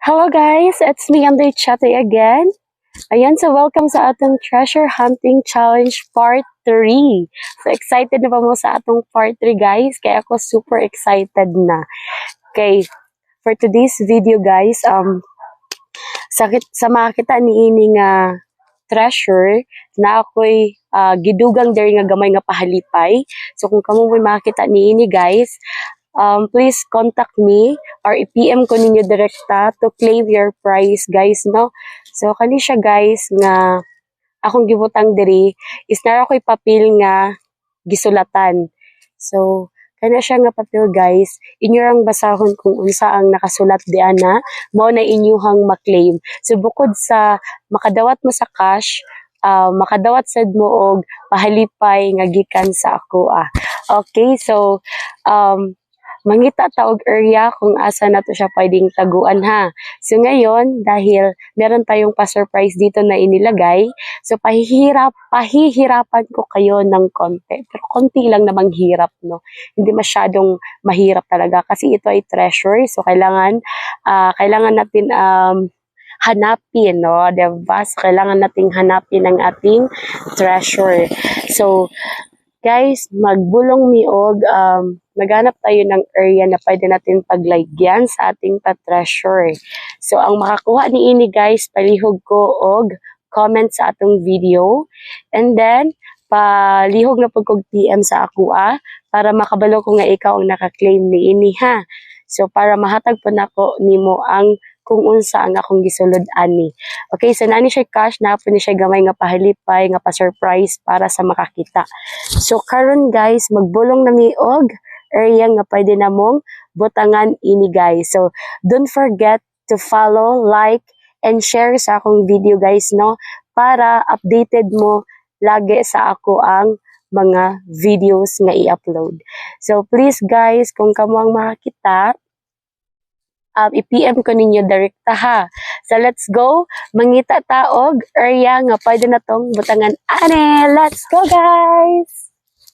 Hello guys, it's me Anday Chatty again. Ayan, so welcome sa atong Treasure Hunting Challenge Part 3. So excited na ba mo sa atong Part 3 guys? Kaya ako super excited na. Okay, for today's video guys, sa makita ni ini nga treasure na ako'y gidugang diri nga gamay nga pahalipay. So kung kamo may makita ni ini guys, please contact me or i-PM ko ninyo direkta to claim your prize guys, no? So kani siya guys nga akong gibutang diri is nara ko'y papel nga gisulatan. So kana siya nga papel guys, inyo rang basahon kung unsa ang nakasulat diana, mao na inyuhang ma-claim. So bukod sa makadawat mo sa cash, makadawat sad mo og pahalipay nga gikan sa ako. Okay, so mangita ta og area kung asa na to siya pwedeng taguan ha. So ngayon, dahil meron tayong pa-surprise dito na inilagay, so pahihirapan ko kayo ng konti. Pero konti lang namang hirap, no? Hindi masyadong mahirap talaga kasi ito ay treasure. So kailangan natin hanapin, no? Diba? So kailangan nating hanapin ang ating treasure. So guys, magbulong miog, maghanap tayo ng area na pwede natin paglaygyan sa ating pa-treasure. So, ang makakuha ni ini guys, palihog ko og comment sa atong video. And then, palihog na pagkog PM sa ako para makabalo ko nga ikaw ang naka-claim ni ini ha. So, para mahatag po nako nimo ang kung unsa ang akong gisulod ani. Okay, so nani siya cash, na po ni siya gamay nga pahalipay, nga pa-surprise para sa makakita. So karon guys, magbulong na mi og area nga pwede na mong butangan ini guys. So don't forget to follow, like, and share sa akong video guys, no? Para updated mo lagi sa ako ang mga videos nga i-upload. So please guys, kung kamo ang makakita, i-PM ko ninyo direkta ha. So let's go, mangita taog area nga pwede na tong butangan ane. Let's go guys!